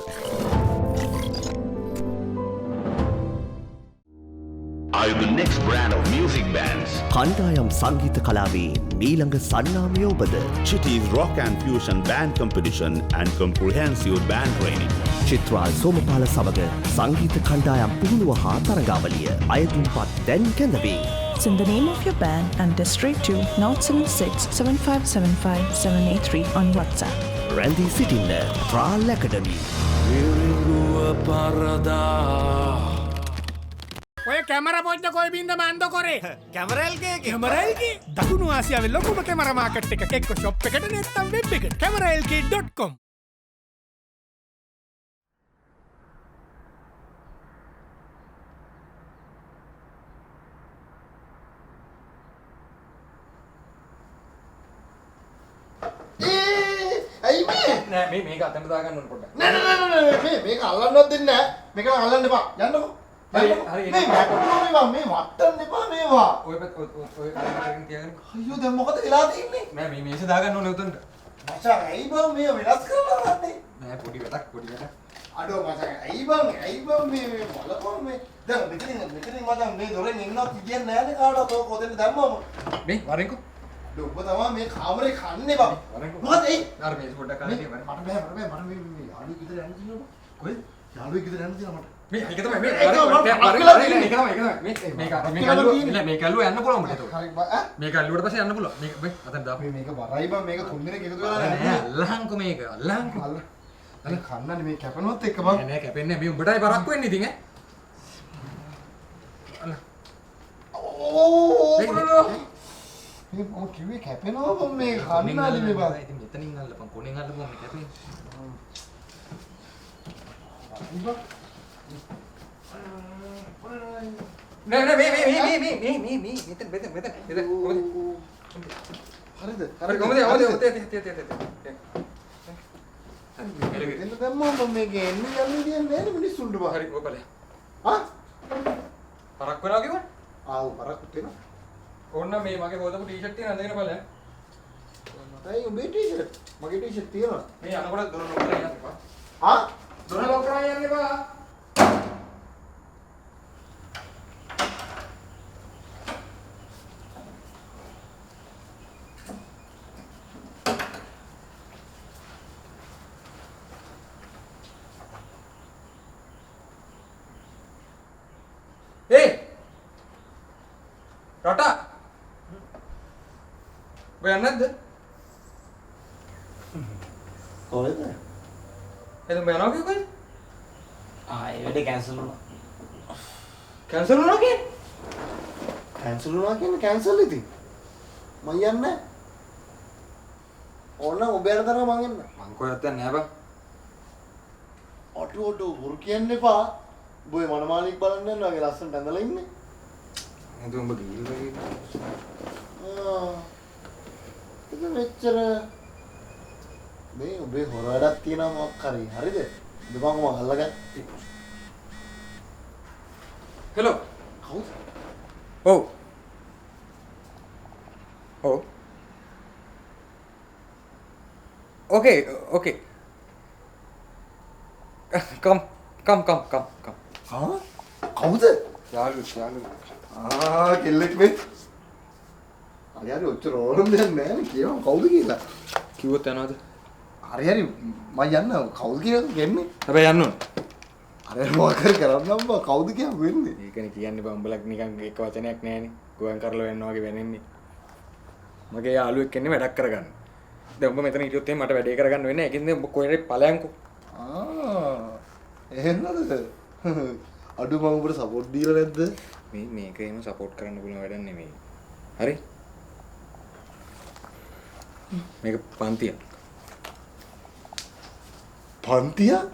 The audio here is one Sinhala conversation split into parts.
Are you the next brand of music bands? කණ්ඩායම් සංගීත කලාවේ මීළඟ සන්නාමය ඔබද. Chitti's Rock and Fusion Band Competition and Comprehensive Band Training. චිත්‍රාල් Somapala සමග සංගීත කණ්ඩායම් පුහුණුව හා තරගාවලිය අයතුම්පත් දැන් කැඳවේ. Send the name of your band and district to 076 7575 783 on WhatsApp. රැඳී සිටින්න ත්‍රාල් ඇකඩමි. ඔය කැමර පොච්ච කොයි බින්ද මන්ද කොරේ කැමරල්ගේ දකුණු ආසියාවේ ලොකුම කැමර මාකට් එක එක්ක ෂොප් එකට නැත්නම් වෙබ් එකට cameralk.com. ඇයි මේ නෑ මේක අතට දාගන්න ඕන පොඩ්ඩක්. නෑ මේක අල්ලන්නවත් දෙන්නේ නෑ. මේක අල්ලන්න එපා. යන්නකෝ. හරි මේ මේවා මේ වට්ටන්න එපා මේවා. ඔය කරගෙන තියාගන්න. අයියෝ දැන් මොකද වෙලා තියෙන්නේ? නෑ මේ මේස දාගන්න ඕනේ උතන්ට. මචං ඇයි බං මේ වෙනස් කරලා ගන්නේ? නෑ පොඩි වැඩක්. අඩෝ මචං ඇයි බං මේ බලපන් මේ දැන් මෙතනින් මචං මේ දොරෙන් එන්නවත් කියන්නේ නෑනේ කාටවත් ඔය කොතෙන්ද දැම්මම. මේ වරෙන්කෝ. ඔබ තමයි මේ කාමරේ කන්නේ බං. මොකද ඒ? අර මේස පොඩ්ඩක් අරගෙන මට බෑ මට මේ යාළුවෙක් ගෙදර යන්න තියෙනවා. කොහෙද? යාළුවෙක් ගෙදර යන්න තියෙනවා මට. මේ ඒක තමයි මේ මේක අල්ලුව යන්න පුළුවන් මට ඒක. මේක අල්ලුවට පස්සේ යන්න පුළුවන්. මේක අතට දාපන්. මේක වරයි බං මේක තුන් දිනක් එකතු වෙලා නෑ නෑ. අල්ලහන්කෝ මේක අල්ලහන්කෝ. අනේ කන්නනේ මේ කැපනොත් එක්ක බං. නෑ කැපෙන්නේ මේ උඹටයි බරක් වෙන්නේ ඉතින් ඈ. අල්ල. මේ මම කිව්වේ කැපෙනවා බං මේ කන්නාලි මේ බං. ඉතින් මෙතනින් අල්ලපන් කොණෙන් අල්ලපුවම මේ කැපෙන්නේ. නෑ මේ මෙතන හරිද? හරි කොහමද අවදි එන්න දැම්මම මේක එන්නේ යන්නේ කියන්නේ නෑනේ මිනිස්සුන්ට බං. හරි ඔය බලය ආ? පරක් වෙනවා කිව්වනේ ආව පරක් වෙනවා. ඕන්න මේ මගේ හොදපු ටී-ෂර්ට් එක අඳගෙන බලන්න මතයි උඹේ ටී-ෂර්ට් මගේ ටී-ෂර්ට් තියෙනවා. මේ අනකොට දොර ලොක් කරලා යන්න එපා ආ? දොර ලොක් කරලා යන්න එපා ඒ රටා ඔය යන්නේ නැද්ද? කොහෙද? එතන බයනවා කිව්වද? ඒ වැඩේ කැන්සල් වුණා. කැන්සල් වුණා කියන්නේ? කැන්සල් වුණා කියන්නේ කැන්සල් ඉතින්. මම යන්නේ. ඕන ඔබ යන තරම මං එන්න. මං කොහෙවත් යන්නේ නැහැ බං. ඔටු හොරු කියන්න එපා. ඔබ මනමාලික් බලන්න යනවා වගේ ලස්සනට ඇඳලා ඉන්නේ. නේද උඹ ගිහිල්ලා ඒක මෙච්චර මේ ඔබේ හොර වැඩක් තියෙනවා මොකක් හරි. හරිද? දෙපං මම අල්ලගන්න. හෙලෝ කවුද? ඔව් ඔව් okay come ආ? කවුද? යාළු කෙල්ලෙක් මේ. හරි ඔච්චර ඕනම් දෙයක් නැහැ නේ කියනවා කවුද කියලා. කිව්වොත් යනවද? හරි මම යන්න කවුද කියලා කියන්නේ. හැබැයි යන්න ඕන. අර මොකක් හරි කරන්නම් බා කවුද කියන්න වෙන්නේ. ඒකනේ කියන්නේ බං උඹලා නිකන් එක වචනයක් නැහැනේ. ගෝයන් කරලා වෙන්න වගේ වෙන්නේ. මගේ යාළුවෙක් එන්නේ වැඩක් කරගන්න. දැන් උඹ මෙතන හිටියොත් එහෙනම් මට වැඩේ කරගන්න වෙන්නේ. ඒකින්ද උඹ කොහෙරි ඵලයන්කෝ. එහෙන්නද? අඩු මම උඹට සපෝට් දීලා නැද්ද? මේක එහෙම සපෝට් කරන්න පුළුවන් වැඩක් නෙමෙයි. හරි? මේක පන්තියක්. පන්තියක්?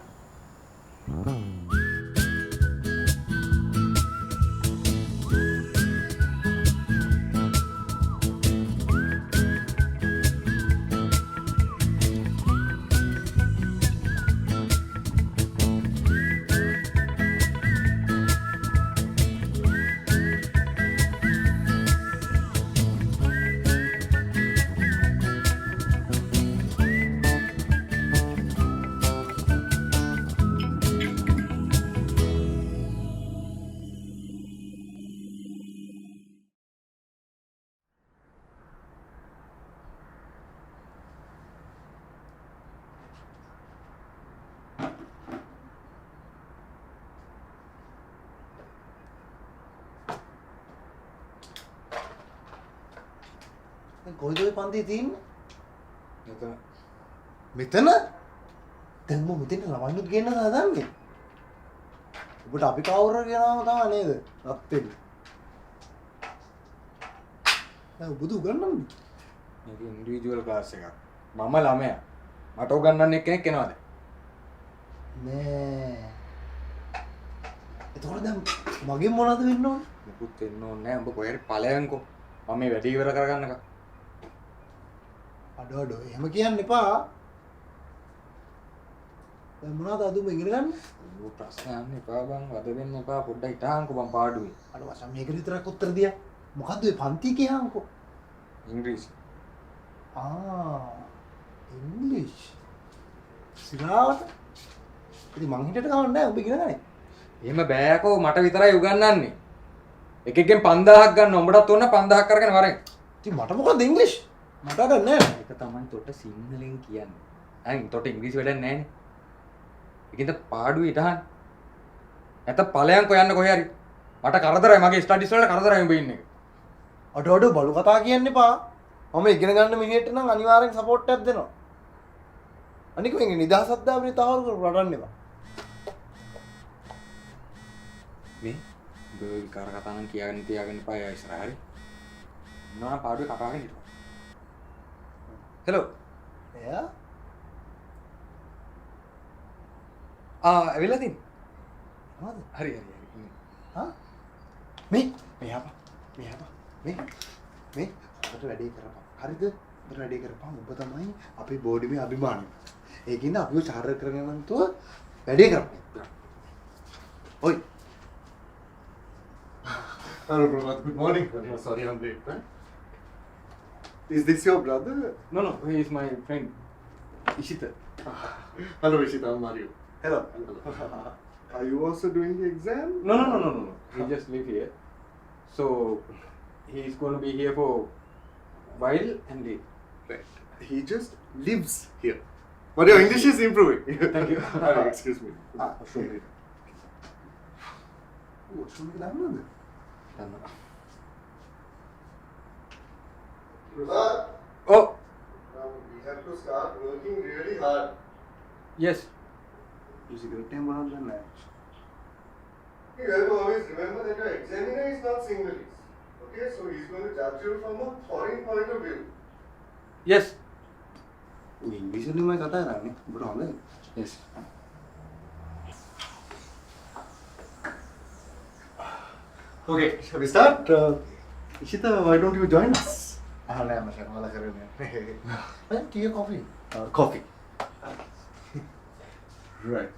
කොයිද ඔය පන්තිය තියෙන්නේ? මෙතන මෙතන? දැන් මම මෙතන ළමයිනුත් ගෙන්නද හදන්නේ? ඔබට අපි කවුරු කියනවාම තමයි නේද? රත් වෙන්නේ. දැන් ඔබද උගන්වන්නේ? මේක ඉන්ඩිවිජුවල් ක්ලාස් එකක්. මම ළමයා. මට උගන්වන්න එක්කෙනෙක් එනවාද? නෑ. එතකොට දැන් මගෙන් මොනවද වෙන්න ඕනේ? මුකුත් වෙන්න ඕනේ නැහැ. උඹ කොහේ හරි ඵලයන්කෝ. මම මේ වැඩේ ඉවර කරගන්නකම්. අඩෝ එහෙම කියන්න එපා. දැන් මොනවද අදුම ඉගෙන ගන්න? ඔය ප්‍රශ්න යන්න එපා බං. වද දෙන්න එපා. පොඩ්ඩක් ඉතහංකෝ බං පාඩුවේ. අර වසම් මේක විතරක් උත්තර දියා. මොකද්ද ඔය පන්ති කියහන්කෝ? ඉංග්‍රීසි. ඉංග්ලිෂ්. සිරාවට. ඉතින් මං හිතට ගමන් නැහැ ඔබ ඉගෙන ගන්නේ. එහෙම බෑකෝ මට විතරයි උගන්වන්නේ. එකෙක්ගෙන් 5000ක් ගන්න උඹටත් ඕන 5000ක් අරගෙන වරෙන්. ඉතින් මට මොකද ඉංග්ලිෂ්? මට ගන්න නැහැ. ඒක තමයි තොට සිංහලෙන් කියන්නේ. අයින් තොට ඉංග්‍රීසි වැඩක් නැහැ නේ. ඒකින්ද පාඩුවේ ඉතහන්. නැත ඵලයන්කෝ යන්න කොහේ හරි. මට කරදරයි මගේ ස්ටඩිස් වලට කරදරයි උඹ ඉන්නේ. අඩෝ බලු කතා කියන්න එපා. මම ඉගෙන ගන්න මිනිහෙට නම් අනිවාර්යෙන් සපෝට් එකක් දෙනවා. අනික මේ නිදහසක් දාන්නේ තහවුරු කරලා රටන්න එපා. මේ බර්ල් කාර කතා නම් කියාගෙන තියාගෙන ඉපා යා ඉස්සරහ හරි. නෝනා පාඩුවේ කකාගෙන හිටපන්. හෙලෝ. එයා ඇවිල්ලා තින්. මොනවද? හරි. හා? මේ ආපා. මේ ඔබට වැඩේ කරපන්. හරිද? ඔබට වැඩේ කරපන්. ඔබ තමයි අපේ බෝඩිමේ අභිමානය. ඒකින්ද අපිව චාරය කරගෙන නම් තෝ වැඩේ කරපන්. ඔයි. Hello, brother. Good morning. Sorry, I'm late. Huh? Is this your brother? No, he is my friend. Ishita. Hello, Ishita. I'm Mario. Hello. Are you also doing the exam? No. He just live here. So he is going to be here for while and day. Right. He just lives here. But your English is improving. Thank you. Excuse me. Show me. Oh, show me that one. Oh, We have to start working really hard. yes. You see, good time around the match. You have to always remember that your examiner is not Sinhalese. Okay, so he's going to judge you from a foreign point of view. Yes. English only मैं कहता है रानी, but online. Yes. Okay, shall we start? Ishita, why don't you join us? I'm tea or coffee? Coffee. Right.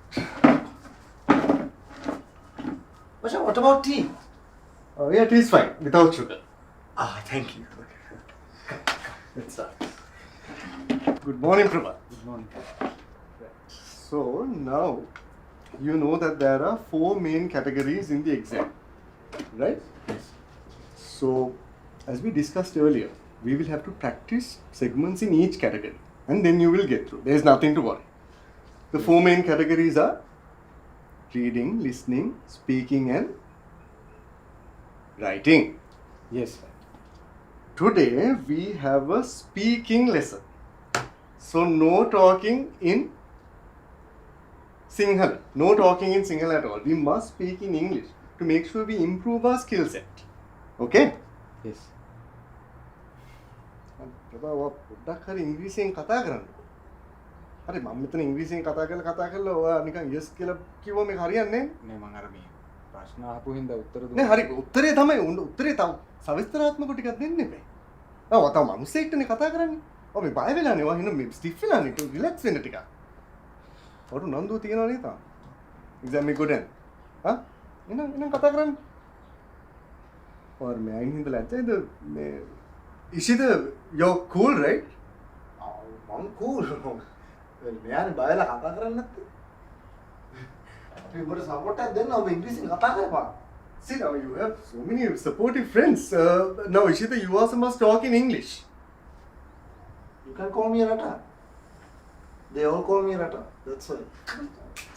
Masha, what about tea? Yeah, tea is fine, without sugar. Thank you. Let's start. Good morning, Prabha. Good morning. So, now you know that there are 4 main categories in the exam, right? Yes. So, as we discussed earlier, we will have to practice segments in each category and then you will get through. There is nothing to worry. The 4 main categories are reading, listening, speaking and writing. Yes. Today we have a speaking lesson. So no talking in Sinhala. No talking in Sinhala at all. We must speak in English to make sure we improve our skill set. Okay? Yes. ප්‍රභා පොඩ්ඩක් හරි ඉංග්‍රීසියෙන් කතා කරන්න. හරි මම මෙතන ඉංග්‍රීසියෙන් කතා කරලා ඔයා නිකන් යස් කියලා කිව්වම මේක හරියන්නේ නේ මම අර මේ ප්‍රශ්න අහපු හින්දා උත්තර නෑ. හරි උත්තරේ තමයි උත්තරේ තව සවිස්තරාත්මක ටිකක් දෙන්න එපා. තව මිනිස්සෙක්ටනේ කතා කරන්නේ. ඔය මේ බය වෙලානේ. ඔයා හින මේ ස්ටිෆ් වෙලානේ. රිලැක්ස් වෙන්න ටිකක්. ඔරු නන්දුව තියනවා නේද තාම? එක්සෑම් එක ගොඩ යන. එහෙනම් කතා කරන්න. ඔයාලා මේ අයින් හින්දා ලැජ්ජයිද මේ Ishita, you're cool, right? I'm cool. මෙයානේ බයලා කතා කරන්නේ නැත්තේ. අපි උඹට සපෝට් එකක් දෙන්න ඔබ ඉංග්‍රීසියෙන් කතා කරපන්. See now you have so many supportive friends. Now Ishita, you also must talk in English. You can call me Rata. They all call me Rata. That's why.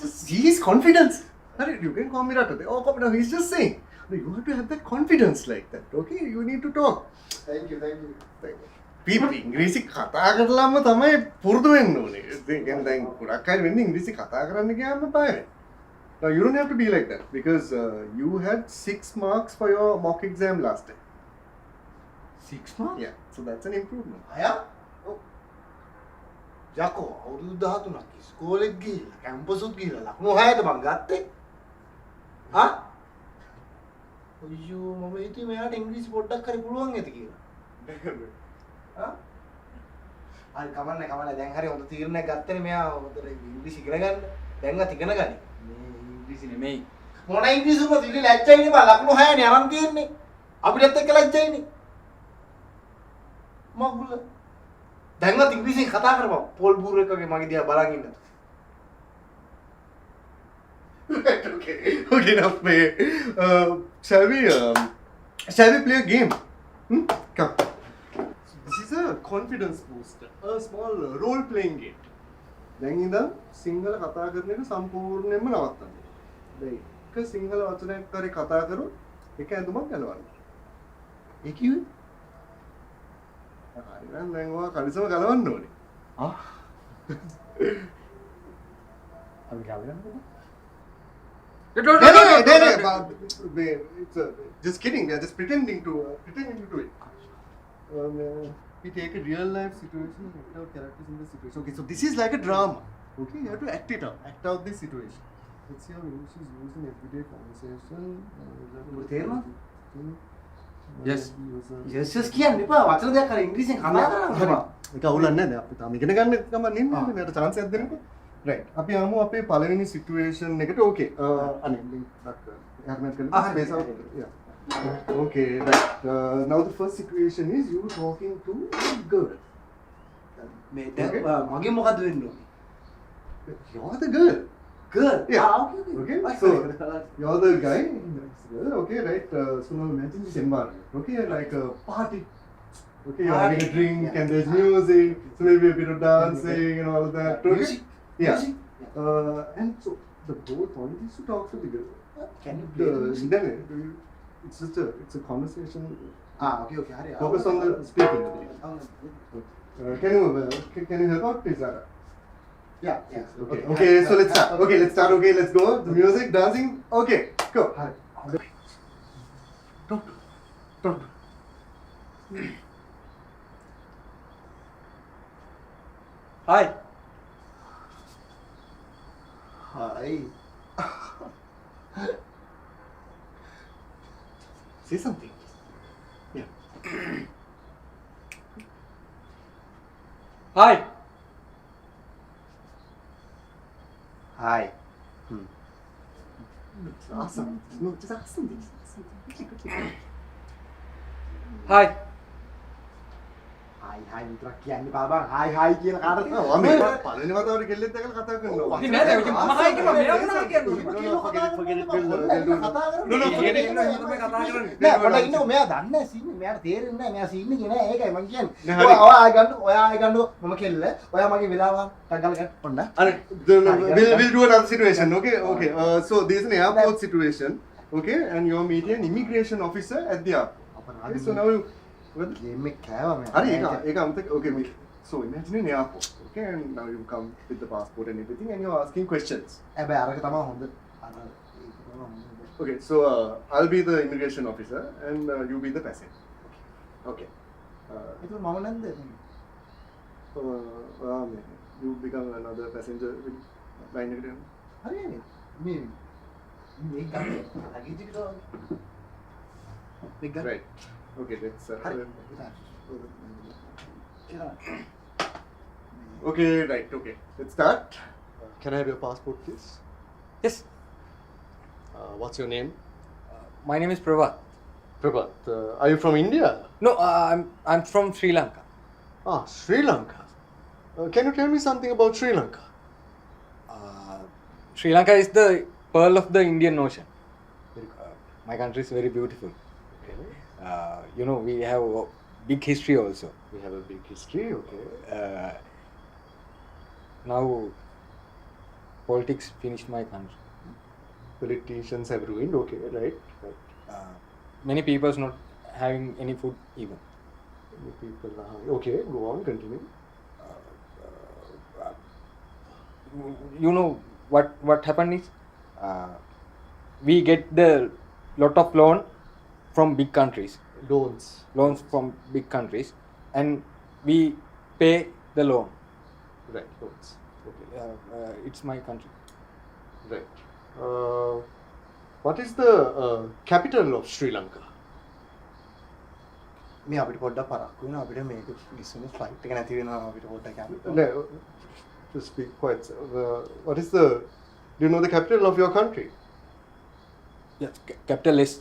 Just see his confidence. Hurry, you can call me Rata. They all call me. Now he's just saying. You have to have that confidence like that. Okay, you need to talk. Thank you. ඉංග්‍රීසි කතා කරලාම තමයි පුරුදු වෙන්න ඕනේ. ඒ කියන්නේ දැන් ගොඩක් අය වෙන්නේ ඉංග්‍රීසි කතා කරන්න ගියාම බය වෙනවා. Now you don't have to be like that because you had 6 marks for your mock exam last time. 6 months? Yeah, so that's an improvement. අය යකෝ අවුරුදු 13ක් ඉස්කෝලෙත් ගිහිල්ලා කැම්පසුත් ගිහිල්ලා ලකුණු 6ට මං ගත්තේ. හා? අයියෝ මම හිතුවේ මෙයාට ඉංග්‍රීසි පොඩ්ඩක් හරි පුළුවන් ඇති කියලා. හා? හරි කමන්නේ දැන් හරි හොඳ තීරණයක් ගත්තනේ මෙයා හොඳට ඉංග්‍රීසි ඉගෙන ගන්න. දැන්වත් ඉගෙන ගනි. මේ ඉංග්‍රීසි නෙමෙයි. මොන ඉංග්‍රීසි වලද ඉතින් ලැජ්ජයිනේ බා ලකුණු 6නේ අරන් තියෙන්නේ. අපිටත් එක්ක ලැජ්ජයිනේ. මගුල දැන්වත් ඉංග්‍රීසියෙන් කතා කරපන් පෝල් බූරෙක් වගේ මගේ දිහා බලන් ඉන්න. Okay, enough play. Shall we play a game? Come. This is a confidence booster, a small role-playing game. දැන් ඉඳන් සිංහල කතා කරන එක සම්පූර්ණයෙන්ම නවත්තන්න. දැන් එක සිංහල වචනයක් කරේ කතා කරොත් එක ඇඳුමක් ගලවන්න. ඒ කිව්වේ? හරි දැන් ඔයා කලිසම ගලවන්න ඕනේ. අපි ගලවන්නද? No, it's just kidding. We are just pretending to do it. We take a real life situation and act out characters in the situation. Okay, so this is like a drama. Okay, you have to act it out. Act out this situation. Let's see how English is used in everyday conversation. Yes. yes කියන්නේ එපා වචන දෙයක් අර ඉංග්‍රීසියෙන් කතා කරන්න හරි. එපා. ඒක අවුලක් නැහැ. අපි තාම ඉගෙන ගන්න ගමන් ඉන්නේ. මට chance එකක් දෙන්නකෝ. Right. අපි ආමු අපේ පළවෙනි situation එකට. Okay. අනේ link හර්මත් කරලා space out. Yeah. Okay, right. Now the first situation is you talking to a girl. මේ දැන් මගේ මොකද වෙන්න ඕනේ? You're the girl. Girl. Yeah. Okay. Okay. So you're the guy. Okay, right. So now imagine this environment. Okay, like a party. Okay, you're having a drink and there's music. So maybe a bit of dancing and all of that. Okay. Music. Yeah. Music. And so the whole point is to talk to the girl. Can you play the music? It's just it's a conversation. okay හරි. Focus on the speaking. Can you help out, please, Zara? Yeah. Okay, so let's start. Okay, let's go. The music, dancing. Okay, go. Talk. Hi. Hi. Say something. Yeah. Hi. Hi. Awesome. No, just ask something. Hi. Hi විතරක් කියන්න බා hi කියන කාටද? මම පළවෙනි වතාවට ගෙල්ලෙත් දැකලා කතා කරනවා. ඉතින් නෑ දැන් මම hi කිව්වා මෙයා මොනවා කියන්නේ? නෑ පොඩ්ඩක් ඉන්නකෝ මෙයා දන්නේ නැහැ සීන් මෙයාට තේරෙන්නේ නැහැ මෙයා සීන් එකේ නෑ ඒකයි මං කියන්නේ. ඔයා ආයෙ ගන්න මම කෙල්ල ඔයා මගේ වෙලාව ටග්ගල ගන්න පොඩ්ඩක්. We'll do another situation. Okay. So this is an airport situation. Okay, and you're meeting an immigration officer at the airport. Okay, so now you. Game එක කෑවා මෙයා. හරි ඒක අමතක. Okay, so imagine an airport. Okay, and now you come with the passport and everything, and you're asking questions. හැබැයි අරක තමයි හොඳ. Okay, so I'll be the immigration officer, and you be the passenger. Okay. ඒක මම නැද්ද? You become another passenger with line again. හරියනේ. මේ ගන්න. ලගේජ් එකට මේක ගන්න. Right. Okay, let's. Okay, right. Okay, let's start. Can I have your passport, please? Yes. What's your name? My name is Prabhat. Prabhat. Are you from India? No, I'm from Sri Lanka. Sri Lanka. Can you tell me something about Sri Lanka? Sri Lanka is the pearl of the Indian Ocean. My country is very beautiful. Okay. We have a big history also. We have a big history. Okay. Now, politics finished my country. Politicians have ruined. Okay, right. Many people not having any food even. Many people. Okay, go on, continue. You know what happened is we get the lot of loan from big countries, Loans. from big countries, and we pay the loan. Right, loans. Okay. It's my country. Right. What is the capital of Sri Lanka? මේ අපිට පොඩ්ඩක් පරක්කු වෙනවා අපිට මේක ඉස්සෙල්ලා ෆ්ලයිට් එක නැති වෙනවා අපිට පොඩ්ඩක් යන්න. No, to speak quite. What is the? Do you know the capital of your country? Yes, capital is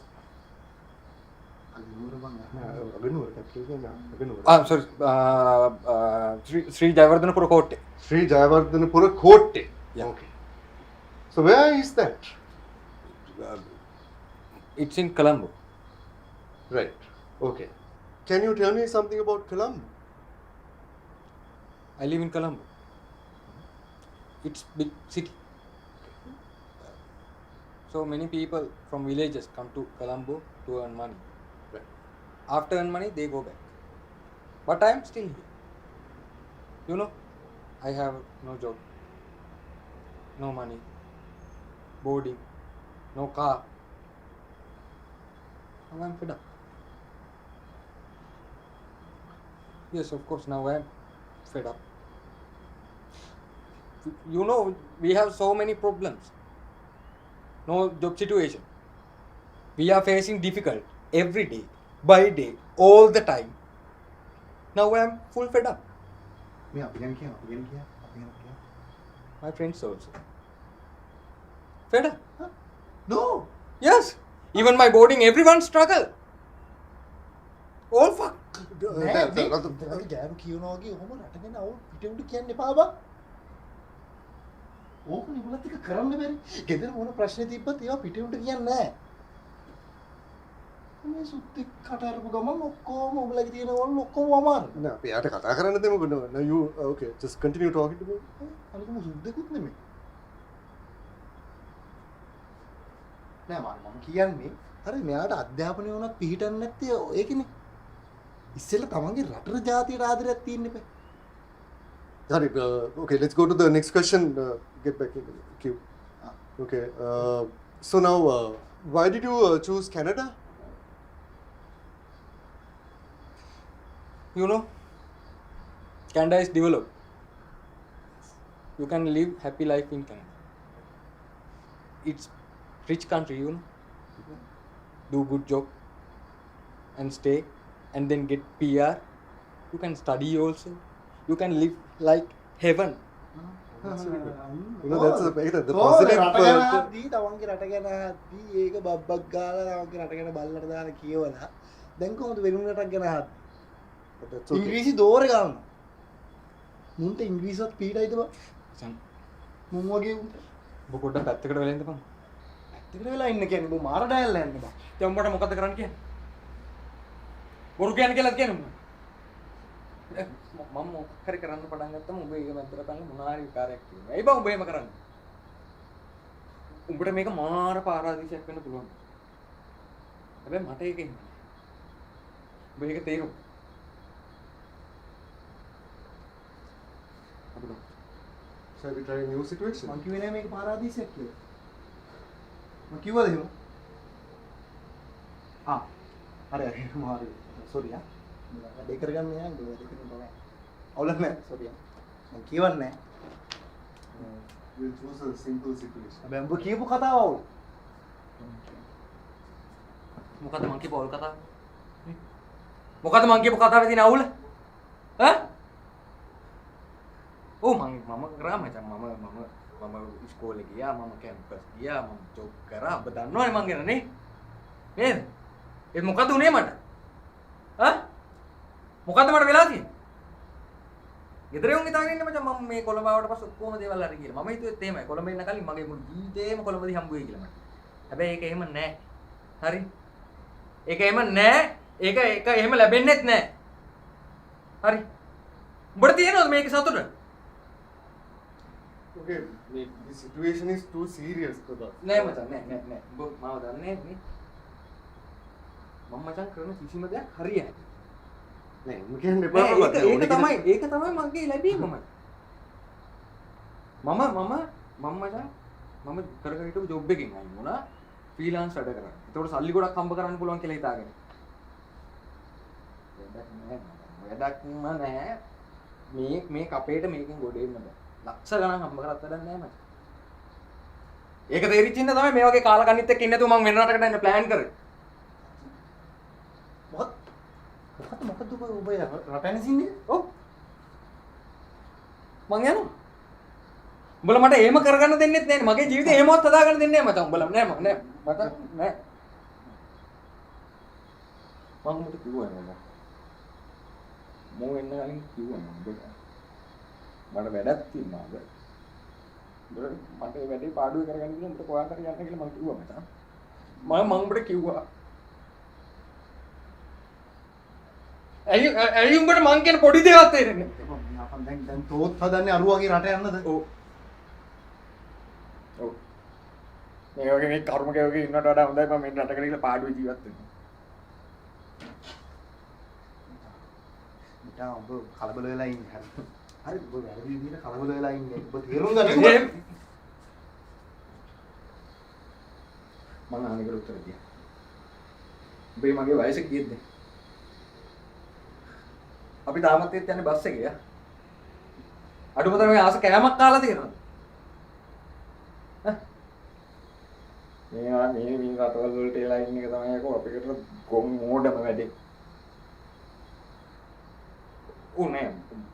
Aganur capital. Aganur. sorry, Sri Jayawardhanapura Kotte. Sri Jayawardhanapura Kotte. Yeah. Okay. So where is that? It's in Colombo. Right. Okay. Can you tell me something about Colombo? I live in Colombo. It's big city. So many people from villages come to Colombo to earn money. Right. After earn money, they go back. But I am still here. You know, I have no job, no money, boarding, no car. Now I am fed up. Yes, of course, now I am fed up. You know, we have so many problems. No job situation. We are facing difficult every day, by day, all the time. Now I am full fed up. මේ අපි ගැන කියනවා අපි ගැන කියනවා. My friends also. Fed up? No. Yes. Even my boarding, everyone struggle. All fuck. නෑ ගෑනු කියනවා වගේ ඔහොම රටගෙන අවු පිටුට කියන්න එපා බං. ඕක නිබලත් එක කරන්න බැරි. ගෙදර මොන ප්‍රශ්නේ තිබ්බත් ඒවා පිටුට කියන්නේ නෑ. මේ සුත්ති කට අරපු ගමන් ඔක්කොම ඔබලගේ තියෙන ඕන ඔක්කොම අමාරු. No, we have to කතා කරන්න දෙමුකෝ. No, you okay? Just continue talking to me. අනිකම සුද්දෙකුත් නෙමෙයි. නෑ මම කියන්නේ අර මෙයාට අධ්‍යාපනය වුණත් පිළිටන්නේ නැත්තේ ඒකනේ. ඉස්සෙල්ලා තමන්ගේ රටට ජාතියට ආදරයක් තියෙන්න එපා. Got it. Okay, let's go to the next question. Get back in the queue. Okay. So now, why did you choose Canada? You know, Canada is developed. You can live happy life in Canada. It's rich country, you know. Do good job and stay and then get PR. You can study also. You can live like heaven. You know, that's the positive. දී තමන්ගේ රට ගැන හද්දී ඒක බබ්බක් ගාලා තමන්ගේ රට ගැන බල්ලට දාලා කියවලා දැන් කොහොමද වෙනුම් රටක් ගැන හද්දී That's okay. ඉංග්‍රීසි දෝරේ ගන්නවා මුන්ට ඉංග්‍රීසිවත් පීඩයිද බං මුන් වගේ උන්ට ඔබ පොඩ්ඩක් පැත්තකට වෙලා ඉඳපන්. පැත්තකට වෙලා ඉන්න කියන්නේ උඹ මාර ඩයල් යන්න බං දැන් උඹට මොකද කරන්න කියන්නේ? බොරු කියන්නේ කියලාද කියන්නේ උඹ? මම මොකක් හරි කරන්න පටන් ගත්තම උඹ ඒක මැද්දට පැනලා මොනාරි විකාරයක් කියනවා. ඇයි බං උඹ එහෙම කරන්නේ? උඹට මේක මාර පාරාදීසයක් වෙන්න පුළුවන්. හැබැයි මට ඒක එන්නේ. උඹ ඒක තේරුම්. Shall we try a new situation? මං කිව්වේ නෑ මේක පාරාදීසයක් කියලා මං කිව්වද එහෙම හරි හරි මාරු සෝරි වැඩේ කරගන්න යා උඹ වැඩේ කරන්න බෑ අවුලක් නෑ සෝරි මං කියවන්නේ නෑ We'll choose a simple situation. හැබැයි උඹ කියපු කතාව අවුල් මොකද්ද මං කියපු අවුල් කතාව? මොකද්ද මං කියපු කතාවේ තියෙන අවුල? ඈ? ඔව් මම කරා මචං මම ඉස්කෝලේ ගියා මම කැම්පස් ගියා මම ජොබ් කරා ඔබ දන්නවනේ මං ගැන නේ නේද ඒ මොකද උනේ මට ඈ මොකද්ද මට වෙලා තියෙන්නේ ගෙදර යොන් හිතාගෙන ඉන්න මචං මම මේ කොළඹ ආවට පස්සේ ඔක්කොම දේවල් හරි කියලා මම හිතුවෙත් එහෙමයි කොළඹ එන්න කලින් මගේ මුළු ජීවිතේම කොළඹදී හම්බ වෙයි කියලා මට හැබැයි ඒක එහෙම නෑ හරි ඒක එහෙම නෑ ඒක එහෙම ලැබෙන්නෙත් නෑ හරි උඹට තියෙනවද මේක සතුට Okay, the situation is too serious, Koda. නෑ මචං නෑ උඹ මාව දන්නේ නේ මම මචං කරන කිසිම දෙයක් හරියන්නේ නෑ මම කියන්නේ නෑ, එපා ප්‍රභාත්. ඒක තමයි මගේ ලැබීමම. මම කර කර හිටපු ජොබ් එකකින් අයින් වුණා ෆ්‍රීලාන්ස් වැඩ කරා. ඒතකොට සල්ලි ගොඩක් හම්බ කරන්න පුළුවන් කියලා හිතාගෙන. වැඩක්ම නෑ. මේ කපේට මේකෙන් ගොඩ එන්න බෑ. ලක්ෂ ගණන් හම්බ කරත් වැඩක් නෑ මචං. ඒක තේරිච්ච ඉන්න තමයි මේ වගේ කාලකන්නිත් එක්ක ඉන්න තු මම වෙන රටකට යන්න ප්ලෑන් කරේ. මොකද ඔබ රටන සින්නේ? ඔව්. මං යනවා. උඹලා මට එහෙම කරගන්න දෙන්නෙත් නෑනේ. මගේ ජීවිතේ එහෙමවත් හදාගන්න දෙන්නේ නෑ මචං. උඹලා නෑ මට නෑ. මං උඹට කිව්වා නේද? මෝ එන්න කලින් කිව්වා මම උඹට. මට වැඩක් තියෙනවා අද. මට ඒ වැඩේ පාඩුවේ කරගන්න කියලා උඹට කොහාට යන්න කියලා මම කිව්වා මචං. මම උඹට කිව්වා. ඇයි උඹට මං කියන පොඩි දේවල් තේරෙන්නේ? අපන් දැන් තෝත් හදන්නේ අරුවගේ රට යන්නද? ඔව්. මේ වගේ මේ කර්මකයෝගේ ඉන්නට වඩා හොඳයි මම මේ රටකට ගිහලා පාඩුවේ ජීවත් වෙනවා. මිටා ඔබ කලබල වෙලා ඉන්නේ. හරි ඔබ වැරදි විදිහට කලබල වෙලා ඉන්නේ. ඔබ තේරුම් ගන්න. මම අනේකට උත්තර දෙන්න. උඹේ මගේ වයස කීයද? අපි තාමත් ඒත් යන්නේ බස් එකේ යා. අඩුම තරමේ ආස කෑමක් කාලා තියෙනවද? මේ රටවල් වලට එලා ඉන්න එක තමයි අකෝ අපිට ගොම් මෝඩම වැඩේ. උනේ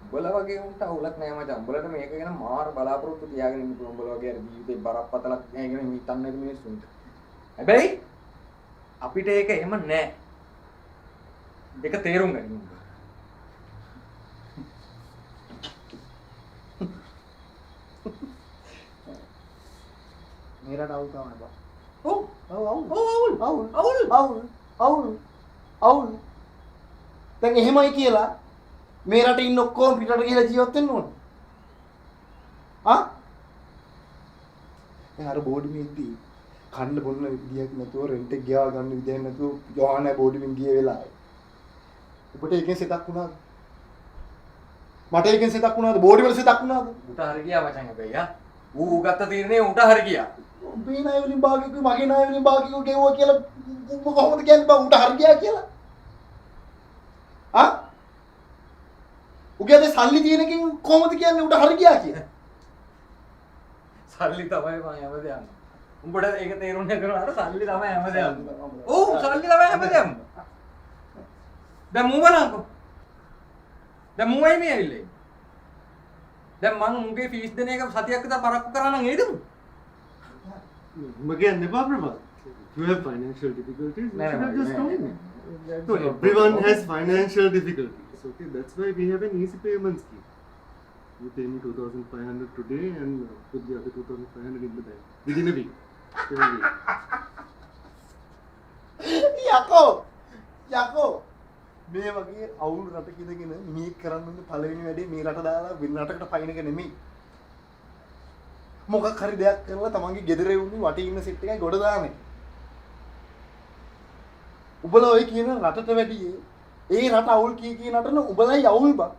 උඹලා වගේ උන්ට අවුලක් නෑ මචං. උඹලට මේක ගැන මාර බලාපොරොත්තු තියාගෙන ඉන්න පුළුවන්. උඹලා වගේ අර ජීවිතේ බරපතලක් නැගෙන හිතන්නේ මිනිස්සුන්ට. හැබැයි අපිට ඒක එහෙම නෑ. ඒක තේරුම් ගන්න උඹ. මේ රට අවුල් තමයි බා. ඔව්. අවුල්. දැන් එහෙමයි කියලා මේ රටේ ඉන්න ඔක්කොම පිටට ගිහලා ජීවත් වෙන්න ඕන. දැන් අර බෝඩිමේ ඉද්දී කන්න බොන්න විදියක් නැතුව රෙන්ට් එක ගියා ගන්න විදියක් නැතුව යෝහනේ බෝඩිමින් ගිය වෙලාවේ. ඔබට ඒකෙන් සිතක් වුණාද? මට ඒකෙන් සිතක් වුණාද? බෝඩිවල සිතක් වුණාද? උට හරි ගියා මචං හැබැයි යා. ඌ ගත්ත තීරණේ උට හරි ගියා. උඹේ ණය වලින් භාගිකු මගේ ණය වලින් භාගිකු ගෙවුවා කියලා උඹ කොහොමද කියන්නේ බං උට හරි ගියා කියලා? උගේ අද සල්ලි තියෙන එකෙන් කොහොමද කියන්නේ උට හරි ගියා කියලා? සල්ලි තමයි මම හැමදේම. උඹට ඒක තේරුන්නේ නැතුනට සල්ලි තමයි හැමදේම. ඔව් සල්ලි තමයි හැමදේම. දැන් මූ බලන්නකෝ. දැන් මූයි මේ ඇවිල්ලා ඉන්නේ. දැන් මං මුගේ ෆීස් දෙන එක සතියක් විතර පරක්කු කරා නම් ඒද? මම කියන්නේ එපා Prabhath. You have financial difficulties. You should have just told me. So everyone has financial difficulties. Okay, that's why we have an easy payment scheme. You pay me 2,500 today and put the other 2,500 in the bank within a week. යකෝ මේ වගේ අවුල් රටක ඉඳගෙන මේ කරන්න ඕනේ පළවෙනි වැඩේ මේ රට දාලා වෙන රටකට පයින් එක නෙමෙයි. මොකක් හරි දෙයක් කරලා තමන්ගේ ගෙදර වුණු වටේ ඉන්න සෙට් එකයි ගොඩ දාන්නේ. උඹලා ඔය කියන රටට වැඩි ඒ රට අවුල් කී නටන උඹලයි අවුල් බා.